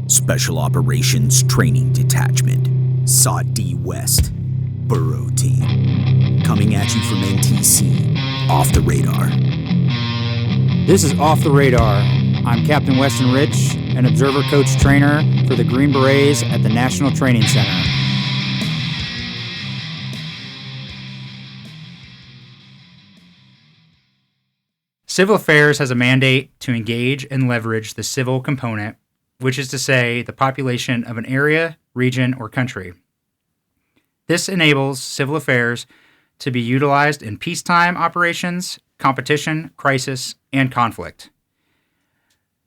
Special Operations Training Detachment, SOD West, Burrow Team. Coming at you from NTC, Off the Radar. This is Off the Radar. I'm Captain Weston Rich, an observer coach trainer for the Green Berets at the National Training Center. Civil Affairs has a mandate to engage and leverage the civil component, which is to say the population of an area, region, or country. This enables civil affairs to be utilized in peacetime operations, competition, crisis, and conflict.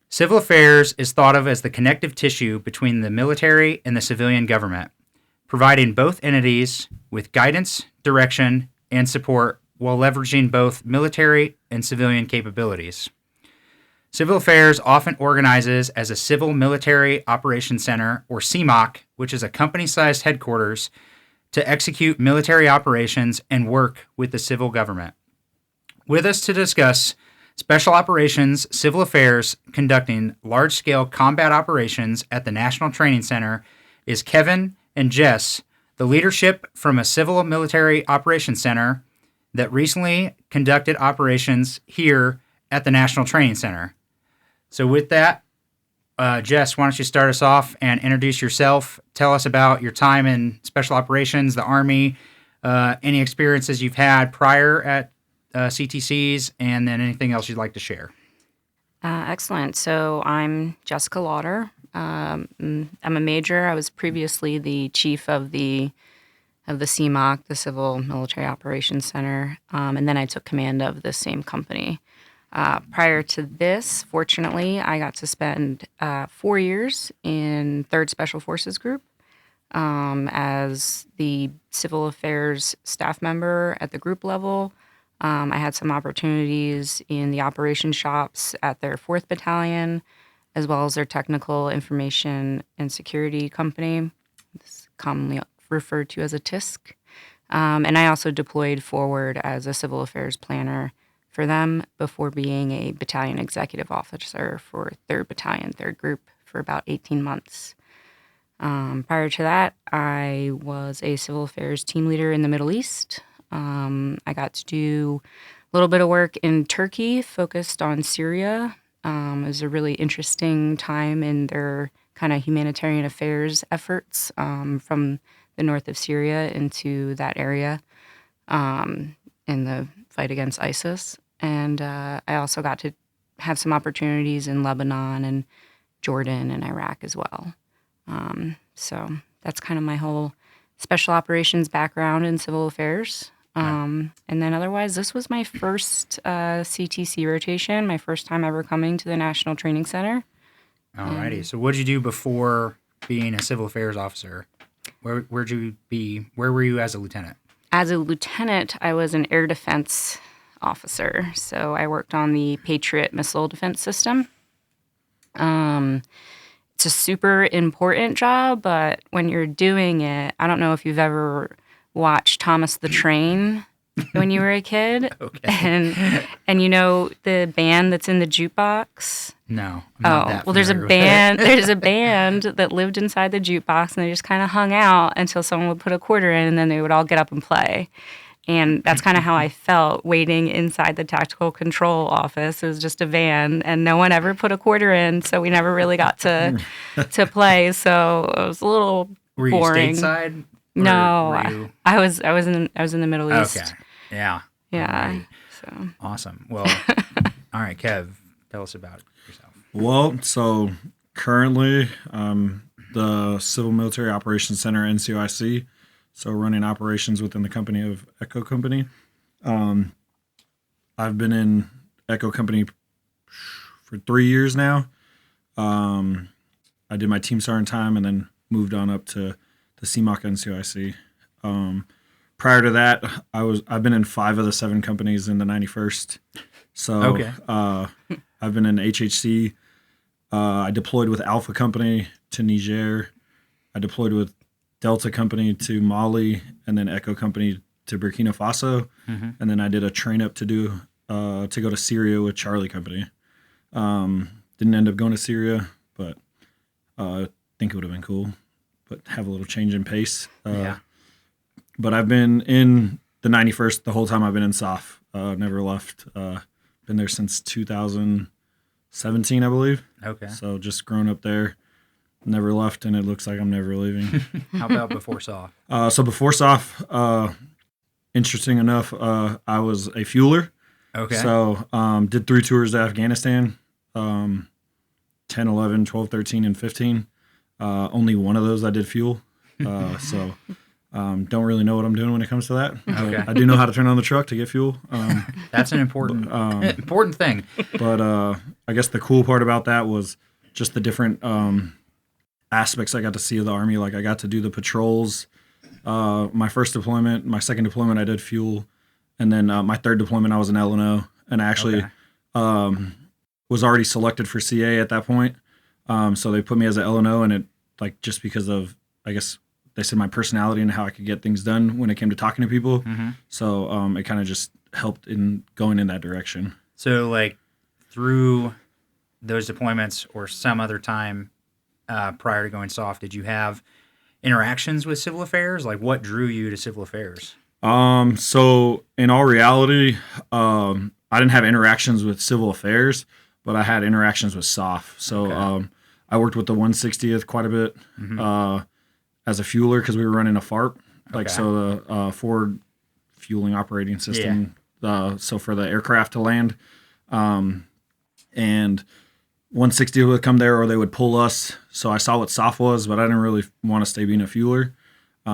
Civil affairs is thought of as the connective tissue between the military and the civilian government, providing both entities with guidance, direction, and support while leveraging both military and civilian capabilities. Civil Affairs often organizes as a Civil Military Operations Center, or CMOC, which is a company-sized headquarters to execute military operations and work with the civil government. With us to discuss Special Operations Civil Affairs conducting large-scale combat operations at the National Training Center is Kevin and Jess, the leadership from a Civil Military Operations Center that recently conducted operations here at the National Training Center. So with that, Jess, why don't you start us off and introduce yourself? Tell us about your time in Special Operations, the Army, any experiences you've had prior at CTCs, and then anything else you'd like to share. Excellent. So I'm Jessica Lauder. I'm a major. I was previously the chief of the CMOC, the Civil Military Operations Center, and then I took command of the same company. Prior to this, fortunately, I got to spend 4 years in 3rd Special Forces Group as the Civil Affairs staff member at the group level. I had some opportunities in the operations shops at their 4th Battalion, as well as their Technical Information and Security Company. This is commonly referred to as a TISC. And I also deployed forward as a Civil Affairs planner for them before being a battalion executive officer for 3rd Battalion, 3rd Group for about 18 months. Prior to that, I was a Civil Affairs team leader in the Middle East. I got to do a little bit of work in Turkey, focused on Syria. It was a really interesting time in their kind of humanitarian affairs efforts from the north of Syria into that area in the fight against ISIS. And I also got to have some opportunities in Lebanon and Jordan and Iraq as well. So that's kind of my whole special operations background in civil affairs. And then otherwise, this was my first CTC rotation, my first time ever coming to the National Training Center. Alrighty. So what did you do before being a civil affairs officer? Where'd you be? Where were you as a lieutenant? As a lieutenant, I was an air defense officer. So I worked on the Patriot missile defense system. It's a super important job, but when you're doing it, I don't know if you've ever watched Thomas the Train when you were a kid. Okay. And you know the band that's in the jukebox? No. Well, there's a band. There's a band that lived inside the jukebox, and they just kind of hung out until someone would put a quarter in, and then they would all get up and play. And that's kind of how I felt waiting inside the tactical control office. It was just a van, and no one ever put a quarter in, so we never really got to play. So it was a little boring. Were you stateside? No, I was in the Middle East. Okay. Yeah. Yeah. Right. So awesome. Well, all right, Kev, tell us about yourself. Well, so currently the Civil Military Operations Center, NCOIC, so running operations within the company of Echo Company. I've been in Echo Company for 3 years now. I did my team sergeant time and then moved on up to the CMOC NCOIC. Prior to that, I've been in 5 of the 7 companies in the 91st. So okay. I've been in HHC. I deployed with Alpha Company to Niger. I deployed with Delta Company to Mali, and then Echo Company to Burkina Faso. Mm-hmm. And then I did a train up to go to Syria with Charlie Company. Didn't end up going to Syria, but I think it would have been cool, but have a little change in pace. Yeah. But I've been in the 91st the whole time I've been in SOF. Never left. Been there since 2017, I believe. Okay. So just grown up there, never left, and it looks like I'm never leaving. How about before SOF? So before SOF, interesting enough, I was a fueler. Okay. So did 3 tours to Afghanistan, 10, 11, 12, 13, and 15. Only one of those I did fuel. So don't really know what I'm doing when it comes to that. Okay. I do know how to turn on the truck to get fuel. That's an important important thing. But I guess the cool part about that was just the different aspects I got to see of the Army. Like I got to do the patrols. My first deployment, my second deployment, I did fuel. And then my third deployment, I was in L&O. And I actually was already selected for CA at that point. So they put me as an L&O, and it, like, just because of, I guess, they said my personality and how I could get things done when it came to talking to people. Mm-hmm. So it kind of just helped in going in that direction. So, like, through those deployments or some other time prior to going SOF, did you have interactions with civil affairs? Like, what drew you to civil affairs? So in all reality, I didn't have interactions with civil affairs, but I had interactions with SOF. So I worked with the 160th quite a bit as a fueler because we were running a FARP, like so the forward fueling operating system. So for the aircraft to land, and 160 would come there or they would pull us. So I saw what SOF was, but I didn't really want to stay being a fueler.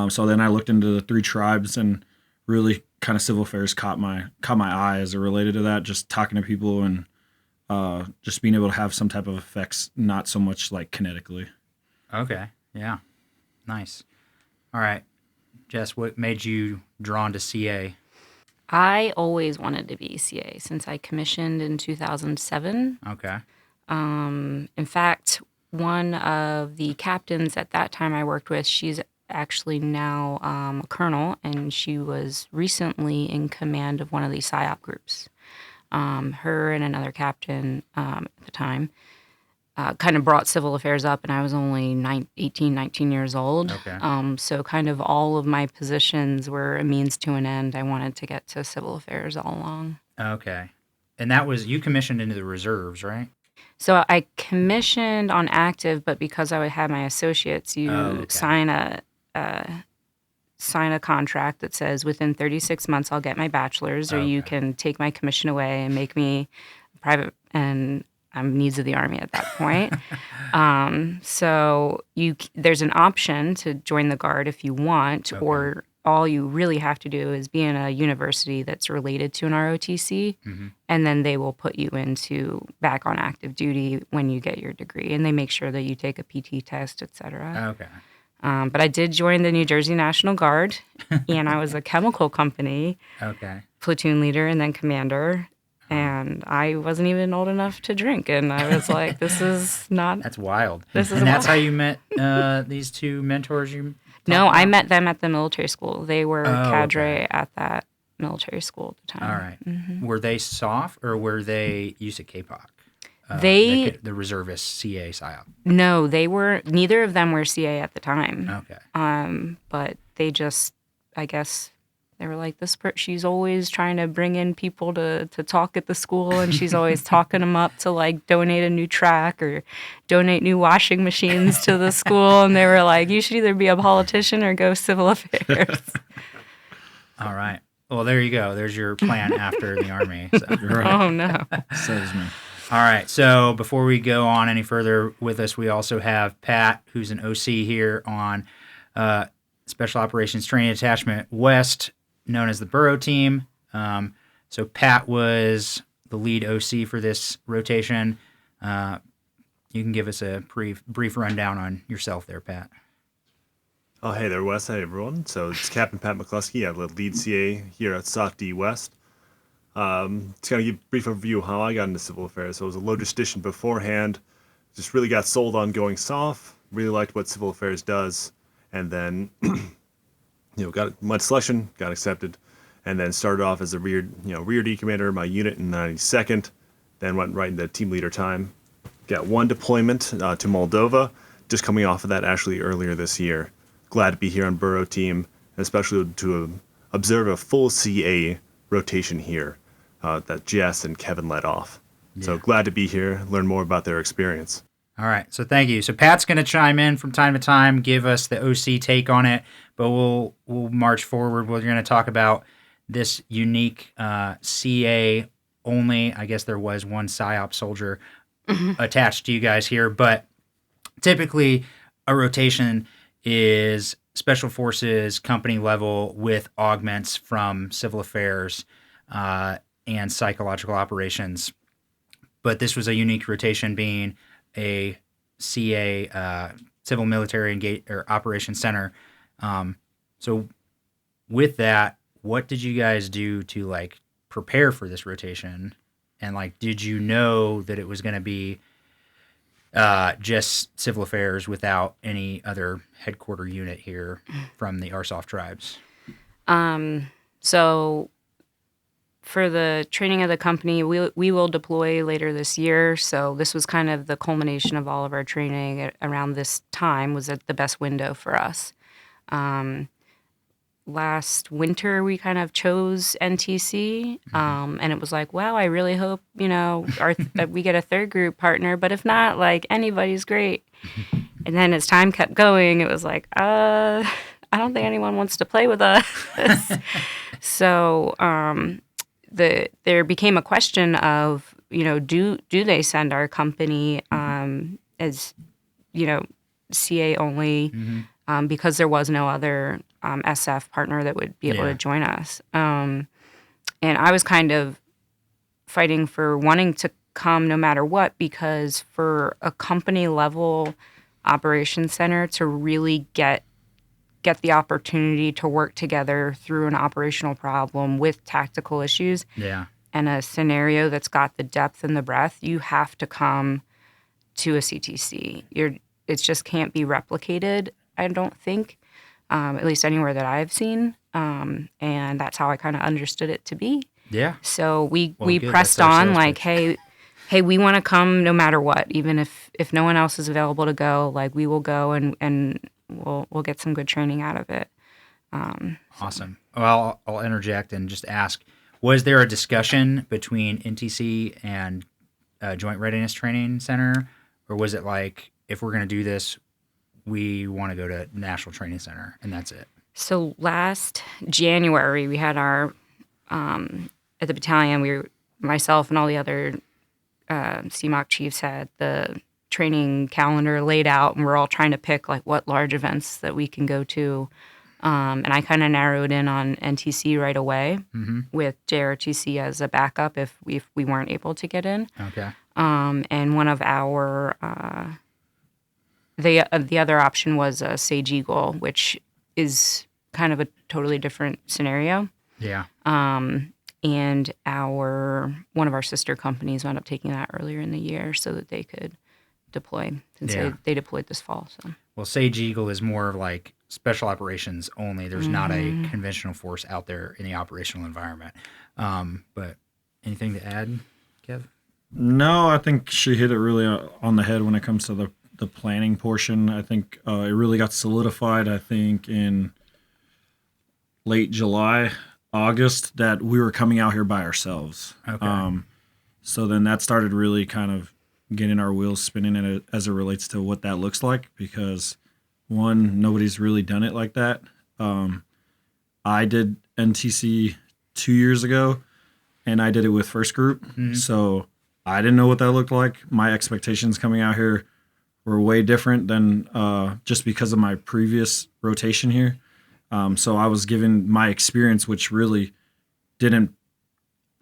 So then I looked into the 3 tribes and really kind of civil affairs caught my eye as it related to that, just talking to people and just being able to have some type of effects, not so much like kinetically. Okay. Yeah. Nice. All right. Jess, what made you drawn to CA? I always wanted to be CA since I commissioned in 2007. Okay. In fact, one of the captains at that time I worked with, she's actually now a colonel, and she was recently in command of one of these PSYOP groups. Her and another captain at the time kind of brought civil affairs up, and I was only 18, 19 years old. Okay. So kind of all of my positions were a means to an end. I wanted to get to civil affairs all along. Okay. And that was, you commissioned into the reserves, right? So I commissioned on active, but because I had my associates, you sign a contract that says within 36 months I'll get my bachelor's, or you can take my commission away and make me private, and I'm needs of the Army at that point. So there's an option to join the Guard if you want, or all you really have to do is be in a university that's related to an ROTC, and then they will put you back on active duty when you get your degree, and they make sure that you take a PT test, etc. Okay. But I did join the New Jersey National Guard, and I was a chemical company platoon leader and then commander, and I wasn't even old enough to drink, and I was like, this is not... That's wild. This is and that's how you met these 2 mentors you... No, I met them at the military school. They were cadre at that military school at the time. All right. Mm-hmm. Were they SOF or were they USIC KPOC? The reservist CA PSYOP. No, they were. Neither of them were CA at the time. Okay. But they just, I guess, they were like, she's always trying to bring in people to talk at the school, and she's always talking them up to like donate a new track or donate new washing machines to the school. And they were like, you should either be a politician or go civil affairs. All right. Well, there you go. There's your plan after the Army. So. Right. Oh, no. Says me. All right. So before we go on any further with us, we also have Pat, who's an OC here on Special Operations Training Detachment West, known as the Burrow Team. So Pat was the lead OC for this rotation. You can give us a brief rundown on yourself there, Pat. Oh, hey there, Wes. Hey, everyone. So it's Captain Pat McCluskey. I'm the lead CA here at SOF D West. Just kind of give a brief overview of how I got into civil affairs. So I was a logistician beforehand. Just really got sold on going SOF. Really liked what civil affairs does. And then, got my selection, got accepted. And then started off as a rear D commander of my unit in 92nd. Then went right into team leader time. Got 1 deployment to Moldova. just coming off of that actually earlier this year. Glad to be here on Borough Team, especially to observe a full CA rotation here that Jess and Kevin led off. Yeah. So glad to be here, learn more about their experience. All right, so thank you. So Pat's going to chime in from time to time, give us the OC take on it, but we'll march forward. We're going to talk about this unique CA only. I guess there was one PSYOP soldier attached to you guys here, but typically a rotation is special forces company level with augments from civil affairs and psychological operations. But this was a unique rotation, being a CA civil military or operations center. So with that, what did you guys do to like prepare for this rotation? And like, did you know that it was going to be just civil affairs without any other headquarter unit here from the RSOF tribes? So for the training of the company, we will deploy later this year. So this was kind of the culmination of all of our training around this time, was at the best window for us. Last winter, we kind of chose NTC, and it was like, wow, I really hope, that we get a third group partner, but if not, like, anybody's great. And then as time kept going, it was like, I don't think anyone wants to play with us. So there became a question of, do they send our company as, CA only, because there was no other SF partner that would be able to join us. And I was kind of fighting for wanting to come no matter what, because for a company level operations center to really get the opportunity to work together through an operational problem with tactical issues and a scenario that's got the depth and the breadth, you have to come to a CTC. It just can't be replicated, I don't think. At least anywhere that I've seen. And that's how I kind of understood it to be. Yeah. So we pressed on like, hey, we want to come no matter what, even if no one else is available to go, like we will go and we'll get some good training out of it. Awesome. Well, I'll interject and just ask, was there a discussion between NTC and Joint Readiness Training Center, or was it like, if we're going to do this, we want to go to National Training Center, and that's it? So last January, we had our, at the battalion, myself and all the other CMOC chiefs had the training calendar laid out, and we're all trying to pick like what large events that we can go to. And I kind of narrowed in on NTC right away with JRTC as a backup if we weren't able to get in. Okay. And one of our... The other option was Sage Eagle, which is kind of a totally different scenario. Yeah. And one of our sister companies wound up taking that earlier in the year so that they could deploy, since they deployed this fall. So. Well, Sage Eagle is more of like special operations only. There's not a conventional force out there in the operational environment. But anything to add, Kev? No, I think she hit it really on the head when it comes to the planning portion. I think it really got solidified, I think, in late July, August, that we were coming out here by ourselves. Okay. So then that started really kind of getting our wheels spinning as it relates to what that looks like, because one, nobody's really done it like that. I did NTC 2 years ago, and I did it with First Group. So I didn't know what that looked like. My expectations coming out here were way different than just because of my previous rotation here. So I was given my experience, which really didn't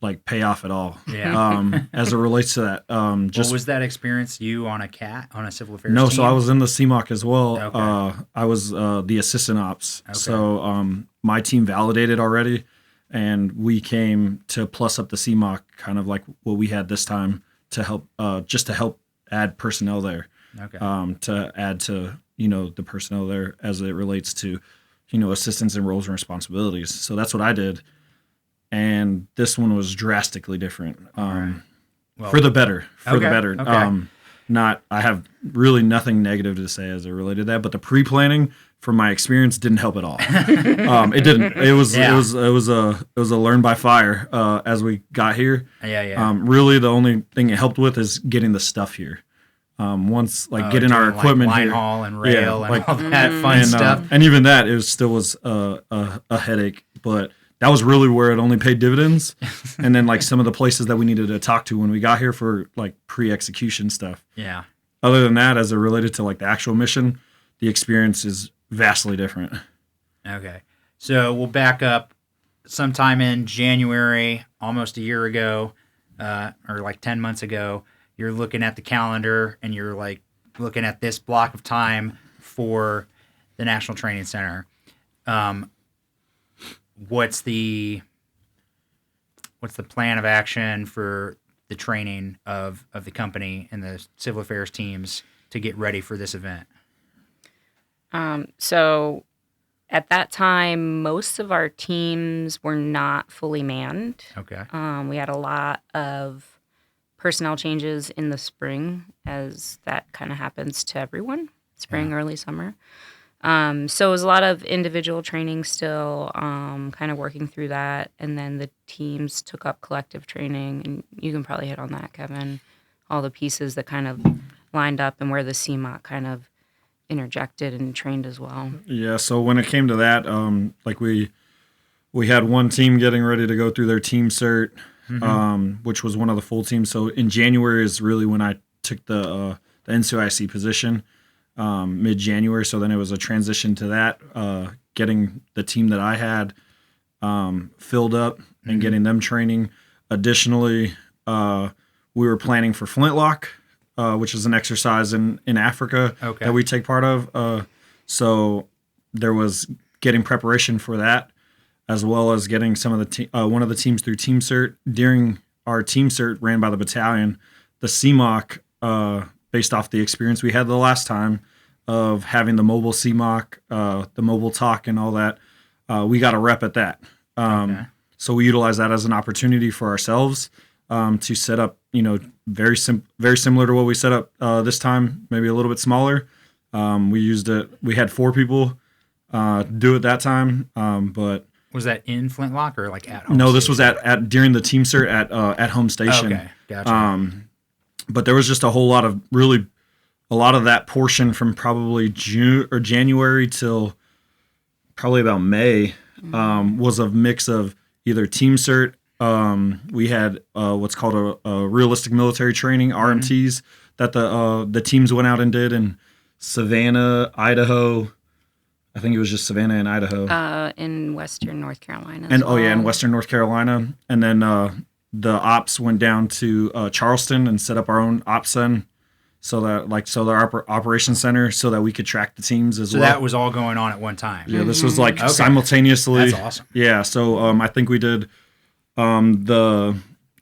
like pay off at all. Yeah. As it relates to that. What was that experience? You on a civil affairs No, team? so I was in the CMOC as well. Okay. I was the assistant ops. Okay. So my team validated already, and we came to plus up the CMOC, kind of like what we had this time, to help just to help add personnel there. Okay. To add to, the personnel there as it relates to, assistance and roles and responsibilities. So that's what I did. And this one was drastically different. Right. Well, for the better. Okay. I have really nothing negative to say as it related to that, but the pre-planning from my experience didn't help at all. It didn't. It was a learn by fire as we got here. Really the only thing it helped with is getting the stuff here. Once getting our equipment line here, haul and rail and all that fun stuff. And even that, it still was a headache, but that was really where it only paid dividends. And then some of the places that we needed to talk to when we got here for pre-execution stuff. Yeah. Other than that, as it related to the actual mission, the experience is vastly different. Okay. So we'll back up sometime in January, almost a year ago, or 10 months ago. You're looking at the calendar and you're looking at this block of time for the National Training Center. What's the plan of action for the training of the company and the civil affairs teams to get ready for this event? So at that time, most of our teams were not fully manned. Okay. We had a lot of personnel changes in the spring, as that kind of happens to everyone, spring, early summer. So it was a lot of individual training still, kind of working through that. And then the teams took up collective training. And you can probably hit on that, Kevin, all the pieces that kind of lined up and where the CMOC kind of interjected and trained as well. Yeah, so when it came to that, we had one team getting ready to go through their team cert, which was one of the full teams. So in January is really when I took the NCIC position, mid-January. So then it was a transition to that, getting the team that I had filled up and getting them training. Additionally, we were planning for Flintlock, which is an exercise in Africa that we take part of. So there was getting preparation for that, as well as getting some of the one of the teams through team cert. During our team cert ran by the battalion, the CMOC, based off the experience we had the last time of having the mobile CMOC, the mobile talk and all that, we got a rep at that. So we utilize that as an opportunity for ourselves to set up, very similar to what we set up this time, maybe a little bit smaller. We used it. We had 4 people do it that time, but was that in Flintlock or at home? No, this was at during the team cert at home station. Okay, gotcha. But there was just a lot of that portion from probably June or January till probably about May was a mix of either team cert. We had what's called a realistic military training, RMTs, that the teams went out and did in Savannah, Idaho. I think it was just Savannah and Idaho. In Western North Carolina. In Western North Carolina. And then the ops went down to Charleston and set up our own ops center, so our operations center, so that we could track the teams as well. So that was all going on at one time. Yeah, this was simultaneously. That's awesome. Yeah, so I think we did the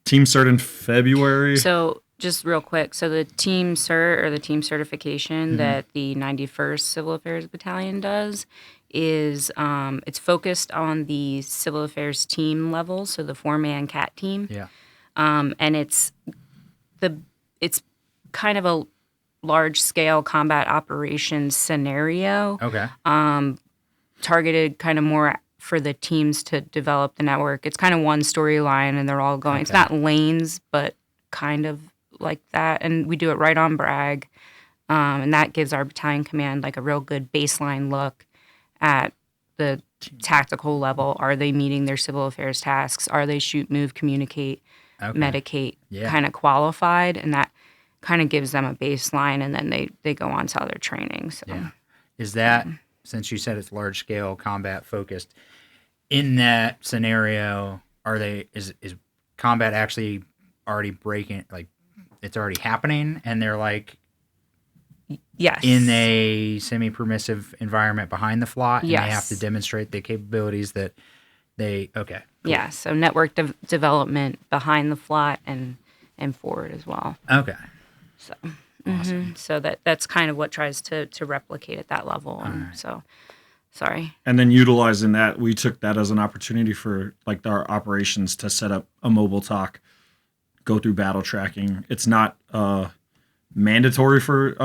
team cert in February. So just real quick, so the team cert or the team certification that the 91st Civil Affairs Battalion does is it's focused on the civil affairs team level, so the 4-man CAT team. Yeah. And it's kind of a large scale combat operations scenario. Okay. Targeted kind of more for the teams to develop the network. It's kind of one storyline and they're all going. Okay. It's not lanes, but kind of like that. And we do it right on Bragg. And that gives our battalion command a real good baseline look at the tactical level. Are they meeting their civil affairs tasks? Are they shoot, move, communicate, medicate, kind of qualified? And that kind of gives them a baseline, and then they go on to other training. So, is that, since you said it's large scale combat focused, in that scenario, is combat actually already breaking, it's already happening, and they're yes, in a semi-permissive environment behind the FLOT, and they have to demonstrate the capabilities that they, cool. Yeah, so network development behind the FLOT and forward as well. Okay. So, awesome. So that's kind of what tries to replicate at that level. And right. So, sorry. And then utilizing that, we took that as an opportunity for our operations to set up a mobile talk, go through battle tracking. It's not mandatory for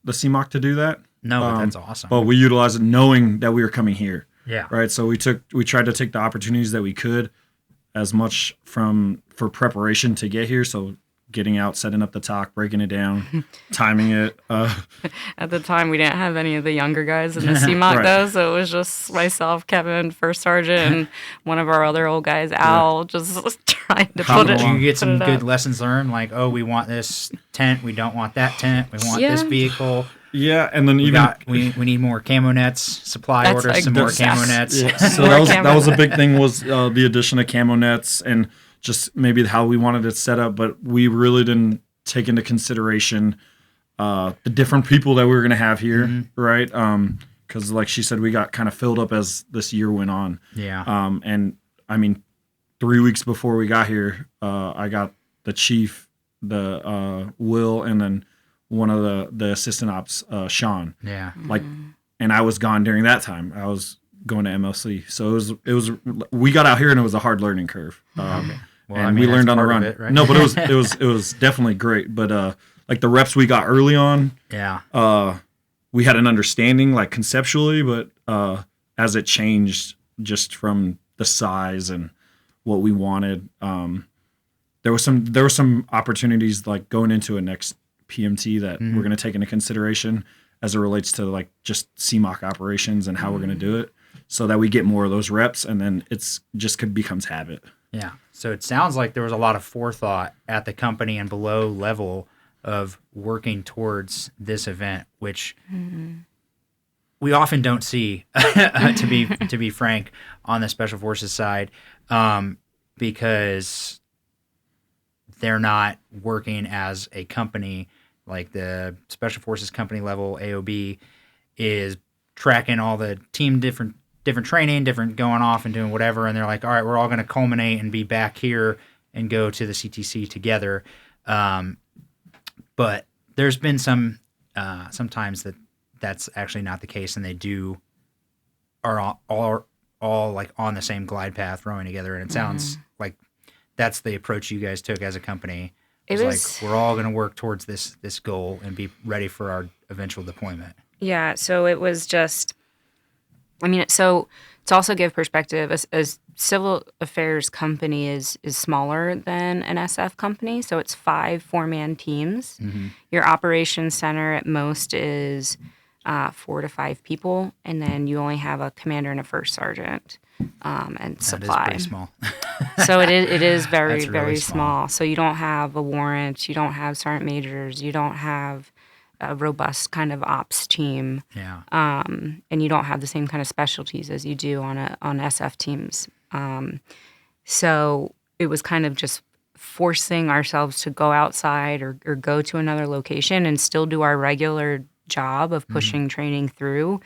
the CMOC to do that. No, but that's awesome. But we utilized it knowing that we were coming here. Yeah. Right. So we tried to take the opportunities that we could, as much for preparation to get here. So getting out, setting up the talk, breaking it down, timing it. At the time, we didn't have any of the younger guys in the CMOC, Right. though, so it was just myself, Kevin, first sergeant, and one of our other old guys, Al, just trying to put it. Did you get put some it good up. lessons learned? Like, oh, we want this tent, we don't want that tent, we want this Yeah. vehicle. Yeah, and then We need more camo nets. Supply That's order like some more the camo best. nets. So that was a big thing, was the addition of camo nets and just maybe how we wanted it set up, but we really didn't take into consideration the different people that we were going to have here, right? Because like she said, we got kind of filled up as this year went on. Yeah. And I mean, 3 weeks before we got here, I got the chief, the Will, and then one of the assistant ops, Sean. Yeah. Like, and I was gone during that time. I was going to MLC, so it was we got out here and it was a hard learning curve. Well, And I mean, we that's learned on the part of run. it, right? No, but it was definitely great. But like the reps we got early on, Yeah. we had an understanding like conceptually, but as it changed just from the size and what we wanted, there were some opportunities like going into a next PMT that we're going to take into consideration as it relates to like just CMOC operations and how we're going to do it, so that we get more of those reps, and then it's just becomes habit. Yeah. So it sounds like there was a lot of forethought at the company and below level of working towards this event, which we often don't see, to be frank, on the Special Forces side, because they're not working as a company. Like the Special Forces company level AOB is tracking all the team different training, different going off and doing whatever, and they're like, all right, we're all going to culminate and be back here and go to the CTC together. But there's been sometimes that's actually not the case, and they are all like on the same glide path rowing together, and it sounds like that's the approach you guys took as a company. It was like, we're all going to work towards this goal and be ready for our eventual deployment. Yeah, so it was just, I mean, so to also give perspective, a civil affairs company is smaller than an SF company, so it's 5 4-man teams. Your operations center at most is 4 to 5 people, and then you only have a commander and a first sergeant and supply. That is pretty small. So it is very, That's really very small. small. So you don't have a warrant, you don't have sergeant majors, you don't have a robust kind of ops team, Yeah. and you don't have the same kind of specialties as you do on SF teams. So it was kind of just forcing ourselves to go outside or go to another location and still do our regular job of pushing training through,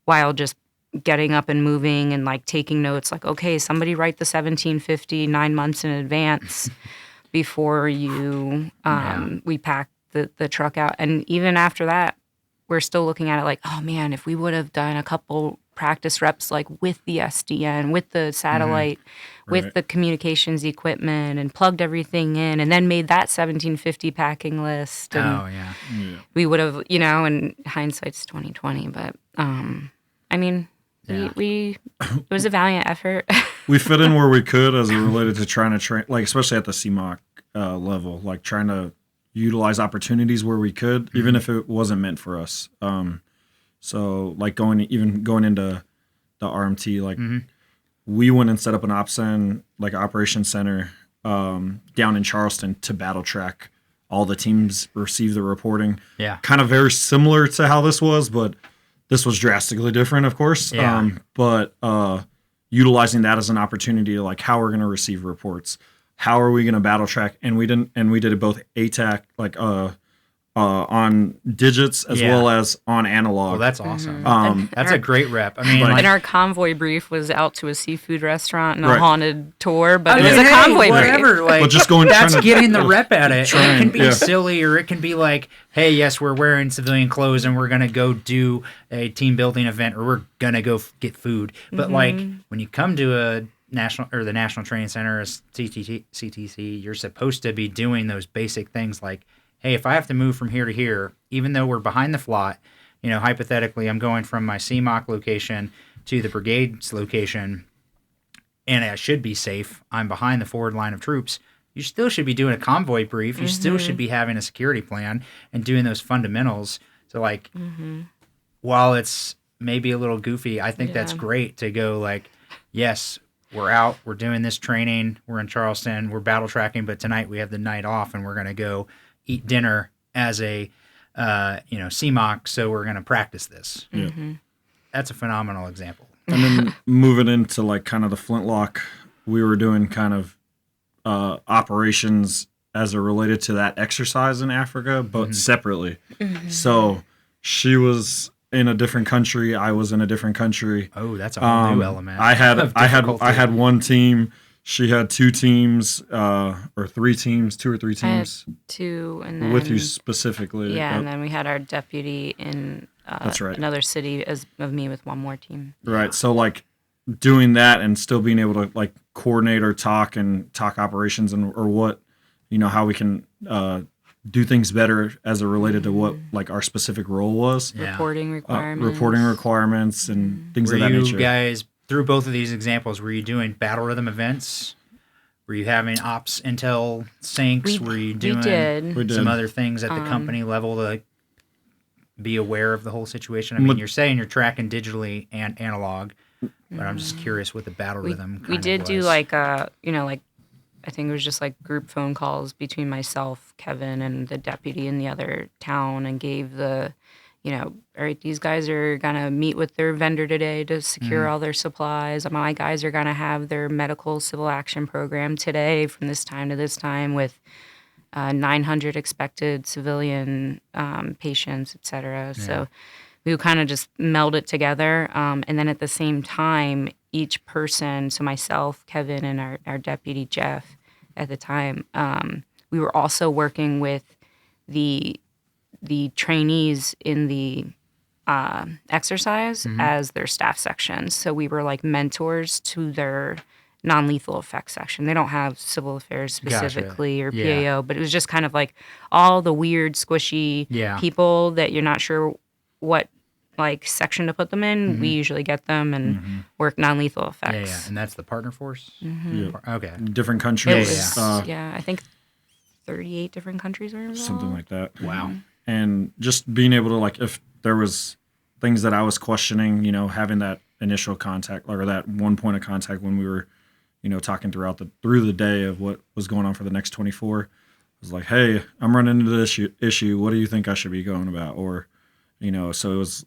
while just getting up and moving and like taking notes, like, okay, somebody write the 1750 9 months in advance before you we pack the truck out. And even after that, we're still looking at it like, oh man, if we would have done a couple practice reps like with the SDN, with the satellite, with the communications equipment, and plugged everything in, and then made that 1750 packing list. And we would have, and hindsight's 2020, but I mean, we it was a valiant effort. We fit in where we could as it related to trying to train, like especially at the CMOC level, like trying to utilize opportunities where we could, even if it wasn't meant for us. So like going into the RMT, like we went and set up an operations center down in Charleston to battle track all the teams, receive the reporting. Yeah. Kind of very similar to how this was, but this was drastically different, of course. Yeah. But utilizing that as an opportunity to like how we're going to receive reports, how are we going to battle track, and we did it both ATAC, like on digits as well as on analog. Well, that's awesome. Mm-hmm. That's a great rep. I mean, And our convoy brief was out to a seafood restaurant and a Right. haunted tour, but I it was mean, a hey, convoy brief. whatever. Like, But just going that's trying to- getting the rep at it. It can be yeah. silly, or it can be like, hey, yes, we're wearing civilian clothes and we're gonna go do a team building event, or we're gonna go get food. But like when you come to a the National Training Center, as CTC, you're supposed to be doing those basic things like hey, if I have to move from here to here, even though we're behind the FLOT, hypothetically, I'm going from my CMOC location to the Brigade's location, and I should be safe. I'm behind the forward line of troops. You still should be doing a convoy brief. You still should be having a security plan and doing those fundamentals. So, while it's maybe a little goofy, I think that's great to go yes, we're out, we're doing this training, we're in Charleston, we're battle tracking, but tonight we have the night off and we're going to go eat dinner as a, CMOC, so we're going to practice this. Mm-hmm. That's a phenomenal example. And then moving into kind of the Flintlock, we were doing kind of operations as it related to that exercise in Africa, but separately. Mm-hmm. So she was in a different country, I was in a different country. Oh, that's a whole new element. I had one team. She had two teams, or three teams, two or three teams. I had two, and then with you specifically. Yeah, and then we had our deputy in that's right. another city of me with one more team. Right. So doing that and still being able to coordinate or talk operations or what, how we can do things better as it related to what our specific role was. Yeah. Reporting requirements and things of that nature. Were you guys, through both of these examples, were you doing battle rhythm events? Were you having ops intel syncs? Were you doing We did. some other things at the company level to be aware of the whole situation? I mean, you're saying you're tracking digitally and analog, but I'm just curious what the battle rhythm we did was. do I think it was just group phone calls between myself, Kevin, and the deputy in the other town, and gave the, all right, these guys are going to meet with their vendor today to secure all their supplies. My guys are going to have their medical civil action program today from this time to this time with 900 expected civilian patients, et cetera. Yeah. So we would kind of just meld it together. And then at the same time, each person, so myself, Kevin, and our deputy, Jeff, at the time, we were also working with the trainees in the exercise as their staff sections. So we were mentors to their non-lethal effects section. They don't have civil affairs specifically or PAO, but it was just kind of all the weird, squishy people that you're not sure what section to put them in. We usually get them and work non-lethal effects. Yeah, and that's the partner force? Yeah. Okay. Different countries. I think 38 different countries were involved. Something like that. Wow. And just being able to if there was things that I was questioning, having that initial contact or that one point of contact when we were, talking through the day of what was going on for the next 24, I was like, hey, I'm running into this issue. What do you think I should be going about? Or, so it was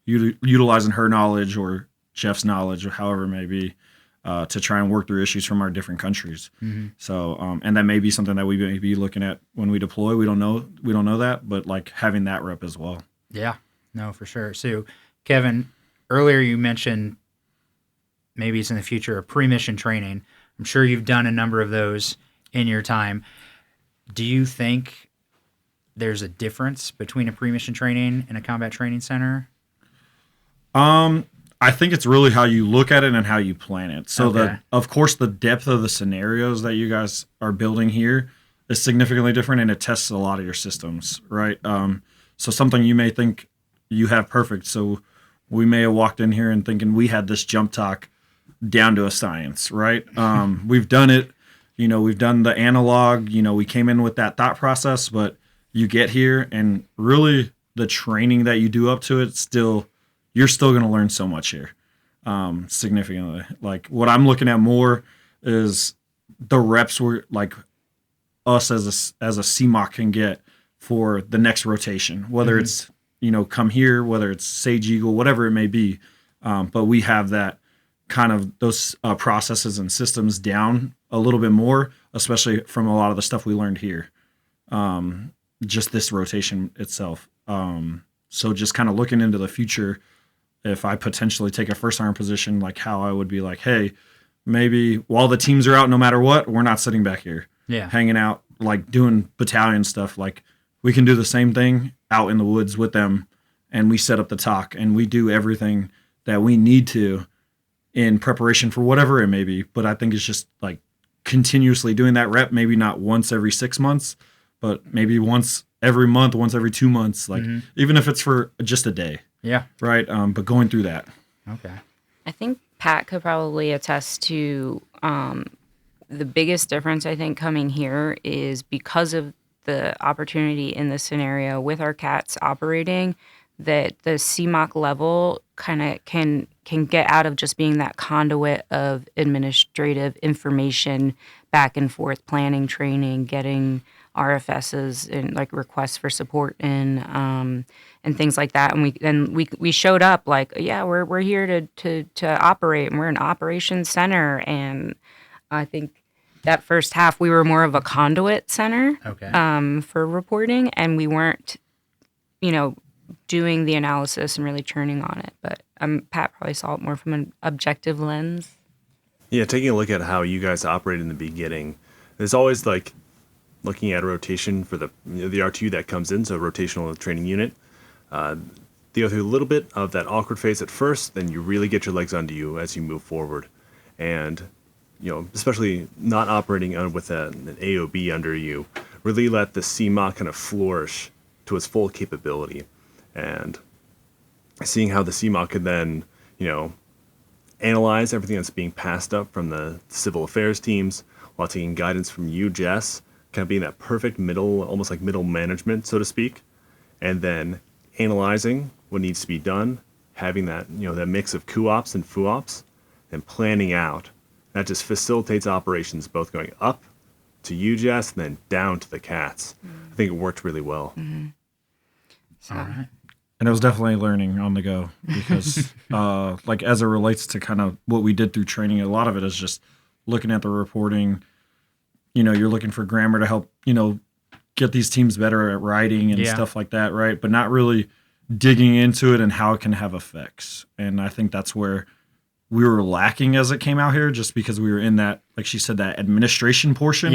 utilizing her knowledge or Jeff's knowledge or however it may be to try and work through issues from our different countries. Mm-hmm. So, and that may be something that we may be looking at when we deploy. We don't know that, but having that rep as well. Yeah, no, for sure. So, Kevin, earlier you mentioned maybe it's in the future, a pre-mission training. I'm sure you've done a number of those in your time. Do you think there's a difference between a pre-mission training and a combat training center? I think it's really how you look at it and how you plan it. So of course, the depth of the scenarios that you guys are building here is significantly different, and it tests a lot of your systems, right? So something you may think you have perfect. So we may have walked in here and thinking we had this jump talk down to a science, right? We've done it. We've done the analog. We came in with that thought process, but you get here and really the training that you do up to it, you're still going to learn so much here, significantly. What I'm looking at more is the reps were us as a CMOC can get for the next rotation, whether it's, come here, whether it's Sage Eagle, whatever it may be. But we have that kind of those processes and systems down a little bit more, especially from a lot of the stuff we learned here. Just this rotation itself. So just kind of looking into the future, if I potentially take a first arm position, how I would be hey, maybe while the teams are out, no matter what, we're not sitting back here, hanging out, doing battalion stuff. We can do the same thing out in the woods with them, and we set up the talk and we do everything that we need to in preparation for whatever it may be. But I think it's just continuously doing that rep, maybe not once every 6 months, but maybe once every month, once every 2 months, like even if it's for just a day, Yeah. right? But going through that. Okay. I think Pat could probably attest to the biggest difference, I think, coming here is because of the opportunity in this scenario with our cats operating, that the CMOC level kind of can get out of just being that conduit of administrative information back and forth, planning, training, getting RFSs and like requests for support and things like that. And we showed up like, yeah, we're here to operate, and we're an operations center. And I think that first half we were more of a conduit center for reporting, and we weren't, doing the analysis and really churning on it. But Pat probably saw it more from an objective lens. Yeah, taking a look at how you guys operate in the beginning, there's always like looking at a rotation for the R2 that comes in, so rotational training unit. They go through a little bit of that awkward phase at first, then you really get your legs under you as you move forward. And, especially not operating with an AOB under you, really let the CMOC kind of flourish to its full capability. And seeing how the CMOC could then, analyze everything that's being passed up from the civil affairs teams while taking guidance from you, Jess, kind of being that perfect middle, almost like middle management, so to speak, and then analyzing what needs to be done, having that, that mix of CUOPS and FUOPS, and planning out. That just facilitates operations both going up to you, Jess, and then down to the cats. I think it worked really well. So. All right. And it was definitely learning on the go because, like, as it relates to kind of what we did through training, a lot of it is just looking at the reporting. You're looking for grammar to help, get these teams better at writing and stuff like that, right? But not really digging into it and how it can have effects. And I think that's where we were lacking as it came out here, just because we were in that, like she said, that administration portion,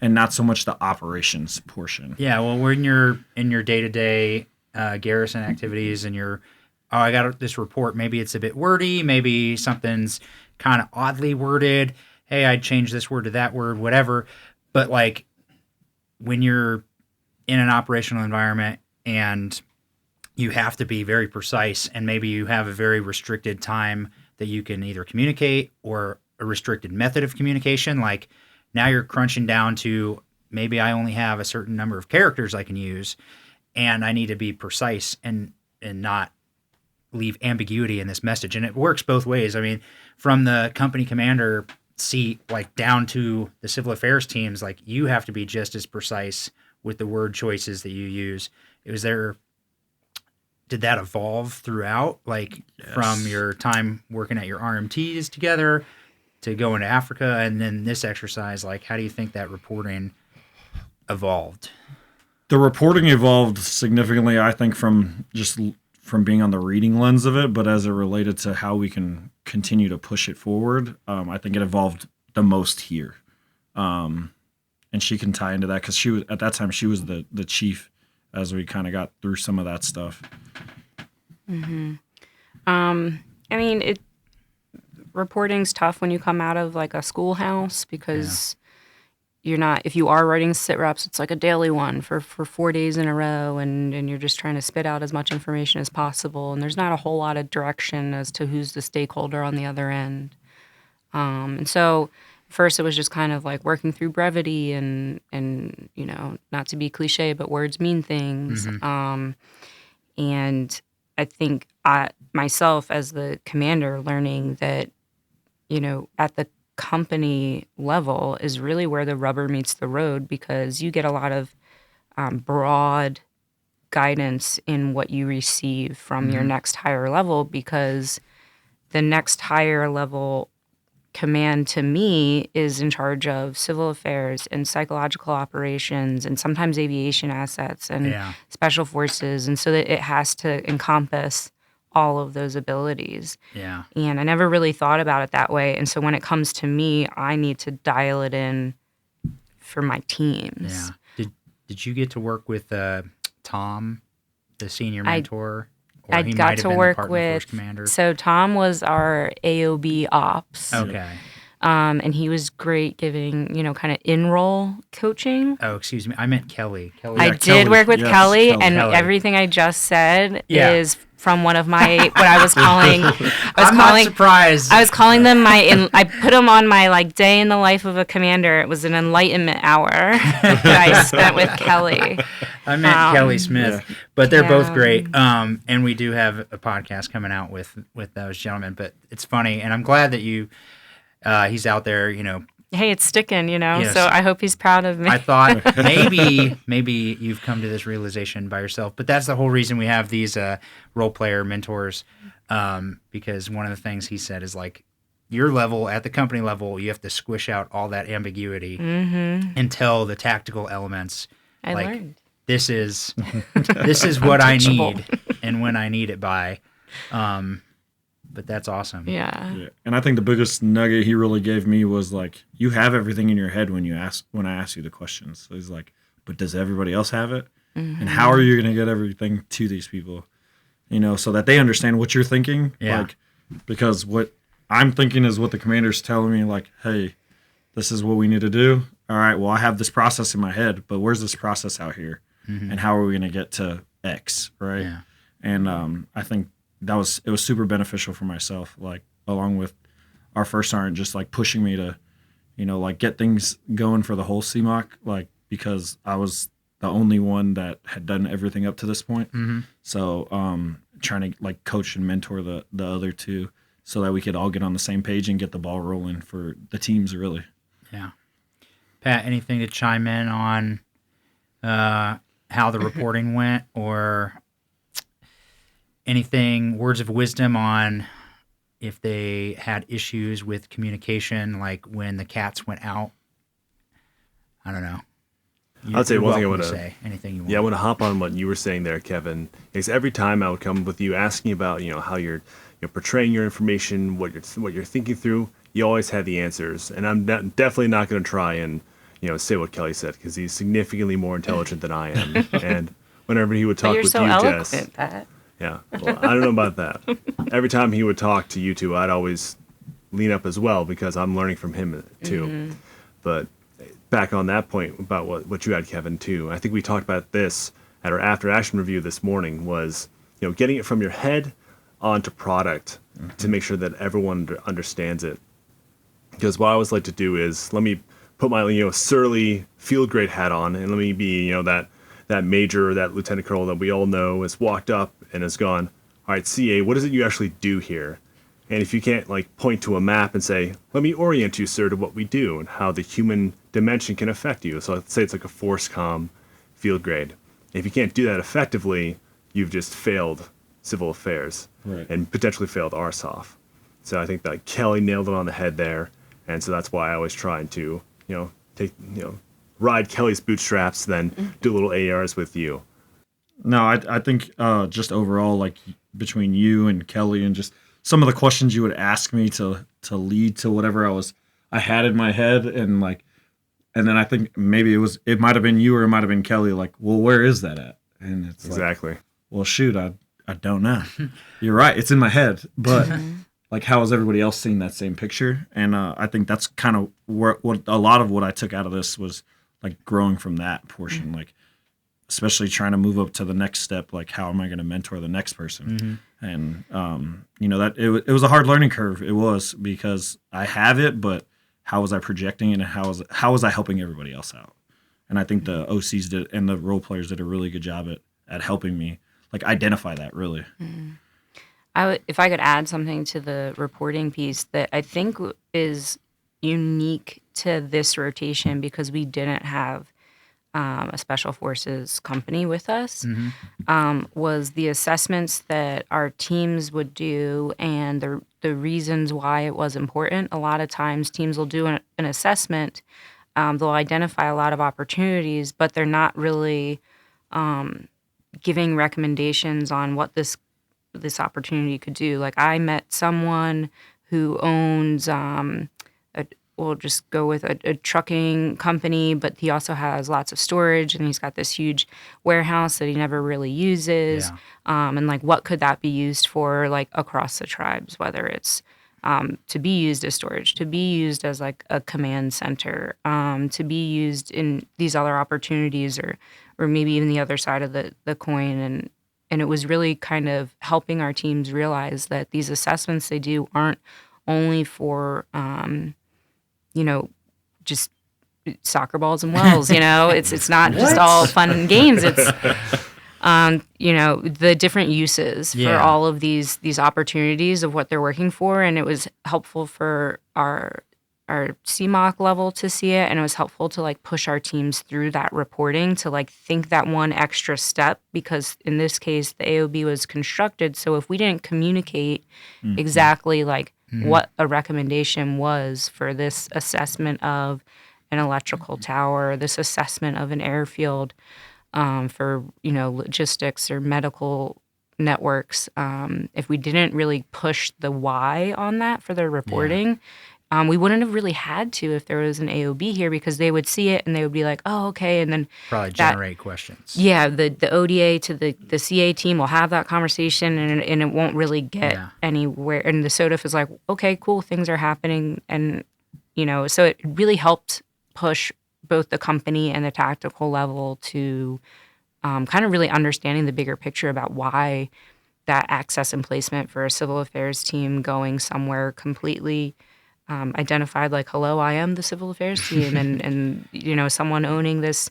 and not so much the operations portion. Yeah, well, when you're in your day-to-day garrison activities and I got this report, maybe it's a bit wordy, maybe something's kind of oddly worded, hey, I'd change this word to that word, whatever. But like when you're in an operational environment and you have to be very precise, and maybe you have a very restricted time that you can either communicate or a restricted method of communication, like now you're crunching down to maybe I only have a certain number of characters I can use, and I need to be precise and not leave ambiguity in this message. And it works both ways. I mean, from the company commander seat, like down to the civil affairs teams, like you have to be just as precise with the word choices that you use. Did that evolve throughout, like from your time working at your RMTs together to going to Africa, and then this exercise, like how do you think that reporting evolved? The reporting evolved significantly, I think, from being on the reading lens of it, but as it related to how we can continue to push it forward, I think it evolved the most here. And she can tie into that because she was, at that time, she was the chief as we kind of got through some of that stuff. Mm-hmm. I mean, reporting's tough when you come out of like a schoolhouse because you're not, if you are writing sit reps, it's like a daily one for 4 days in a row, and you're just trying to spit out as much information as possible, and there's not a whole lot of direction as to who's the stakeholder on the other end. And so first it was just kind of like working through brevity and not to be cliche, but words mean things. And I think myself as the commander learning that, at the company level is really where the rubber meets the road, because you get a lot of broad guidance in what you receive from your next higher level, because the next higher level command to me is in charge of civil affairs and psychological operations and sometimes aviation assets and special forces. And so that it has to encompass all of those abilities. Yeah. And I never really thought about it that way. And so when it comes to me, I need to dial it in for my teams. Yeah. Did you get to work with Tom, the senior mentor? Or I got to work with, commander? so Tom was our AOB ops. Okay. And he was great giving, kind of in-role coaching. Oh, excuse me. I meant Kelly. I did work with Yes, Kelly, Kelly. and Kelly. everything I just said Yeah. is from one of my, what I was calling, I'm not surprised. I was calling them I put them on my day in the life of a commander. It was an enlightenment hour that I spent with Kelly. I meant Kelly Smith, but they're both great. And we do have a podcast coming out with those gentlemen. But it's funny, and I'm glad that he's out there. Hey, it's sticking, Yes. So I hope he's proud of me. I thought maybe you've come to this realization by yourself, but that's the whole reason we have these role player mentors. Because one of the things he said is your level at the company level, you have to squish out all that ambiguity until the tactical elements. I learned. This is what I need and when I need it by. But that's awesome. Yeah. And I think the biggest nugget he really gave me was you have everything in your head when I ask you the questions. So he's like, but does everybody else have it? And how are you going to get everything to these people? So that they understand what you're thinking. Yeah. Because what I'm thinking is what the commander's telling me, hey, this is what we need to do. All right, well, I have this process in my head, but where's this process out here? And how are we going to get to X, right? Yeah. And I think it was super beneficial for myself, along with our first sergeant just pushing me to, get things going for the whole CMOC, because I was the only one that had done everything up to this point. So trying to coach and mentor the other two so that we could all get on the same page and get the ball rolling for the teams, really. Yeah. Pat, anything to chime in on how the reporting went, or anything, words of wisdom on if they had issues with communication, when the cats went out? I don't know. I'd say one thing I want want to to say. Anything you want. Yeah, I want to hop on what you were saying there, Kevin. Because every time I would come with you asking about, how you're portraying your information, what you're thinking through, you always had the answers. And I'm definitely not going to try and say what Kelly said, because he's significantly more intelligent than I am. And whenever he would talk You're with so you, eloquent, Jess, Pat. yeah, well, I don't know about that. Every time he would talk to you two, I'd always lean up as well, because I'm learning from him too. But back on that point about what you had, Kevin, too, I think we talked about this at our after action review this morning, was getting it from your head onto product to make sure that everyone understands it. Because what I always like to do is, let me put my surly field grade hat on, and let me be that major or that lieutenant colonel that we all know has walked up and has gone, all right, CA, what is it you actually do here? And if you can't point to a map and say, let me orient you, sir, to what we do and how the human dimension can affect you. So let's say it's a force comm field grade. If you can't do that effectively, you've just failed civil affairs, right, and potentially failed RSOF. So I think that Kelly nailed it on the head there. And so that's why I always try to, ride Kelly's bootstraps, then do little ARs with you. No, I think just overall, between you and Kelly and just some of the questions you would ask me to lead to whatever I had in my head, and then I think maybe it might have been you or it might have been Kelly, well, where is that at? And it's Exactly. Well, shoot, I don't know. You're right, it's in my head, but how has everybody else seen that same picture? And I think that's kind of what a lot of what I took out of this was growing from that portion, especially trying to move up to the next step, how am I going to mentor the next person? And that it was a hard learning curve. It was, because I have it, but how was I projecting it, and how was I helping everybody else out? And I think the OCs did, and the role players did a really good job at helping me identify that, really. If I could add something to the reporting piece that I think is unique to this rotation, because we didn't have a special forces company with us, was the assessments that our teams would do, and the reasons why it was important. A lot of times teams will do an assessment, they'll identify a lot of opportunities, but they're not really giving recommendations on what this opportunity could do. I met someone who owns we'll just go with a trucking company, but he also has lots of storage, and he's got this huge warehouse that he never really uses. Yeah. And what could that be used for, across the tribes, whether it's to be used as storage, to be used as like a command center, to be used in these other opportunities, or maybe even the other side of the coin. And it was really kind of helping our teams realize that these assessments they do aren't only for, just soccer balls and wells, it's not just all fun and games. It's, the different uses for all of these opportunities of what they're working for. And it was helpful for our CMOC level to see it. And it was helpful to like push our teams through that reporting to like think that one extra step, because in this case, the AOB was constructed. So if we didn't communicate exactly like what a recommendation was for this assessment of an electrical tower, this assessment of an airfield, for logistics or medical networks, if we didn't really push the why on that for their reporting, we wouldn't have really had to if there was an AOB here, because they would see it and they would be like, oh, okay, and then probably generate questions. Yeah, the ODA to the CA team will have that conversation, and it won't really get anywhere. And the SODIF is like, okay, cool, things are happening, and so it really helped push both the company and the tactical level to kind of really understanding the bigger picture about why that access and placement for a civil affairs team going somewhere completely identified like, hello, I am the civil affairs team, and someone owning this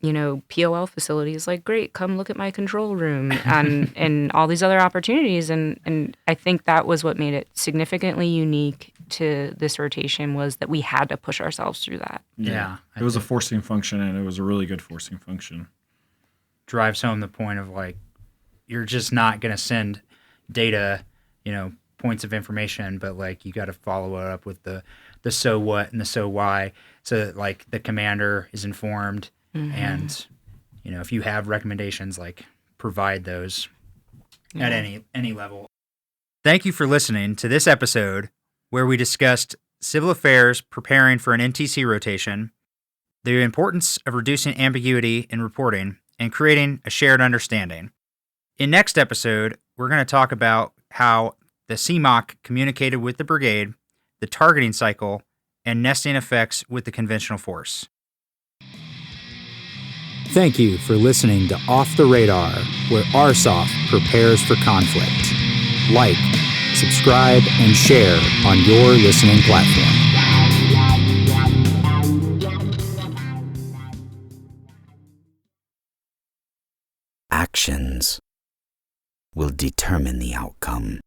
POL facility is like, great, come look at my control room, and all these other opportunities, and I think that was what made it significantly unique to this rotation, was that we had to push ourselves through that. Yeah. It was a forcing function, and it was a really good forcing function. Drives home the point of like, you're just not going to send data, points of information, but like you got to follow it up with the so what and the so why, so that like the commander is informed. And if you have recommendations, like provide those at any level. Thank you for listening to this episode where we discussed civil affairs preparing for an NTC rotation, the importance of reducing ambiguity in reporting, and creating a shared understanding. In next episode, we're going to talk about how the CMOC communicated with the Brigade, the targeting cycle, and nesting effects with the conventional force. Thank you for listening to Off the Radar, where RSOF prepares for conflict. Like, subscribe, and share on your listening platform. Actions will determine the outcome.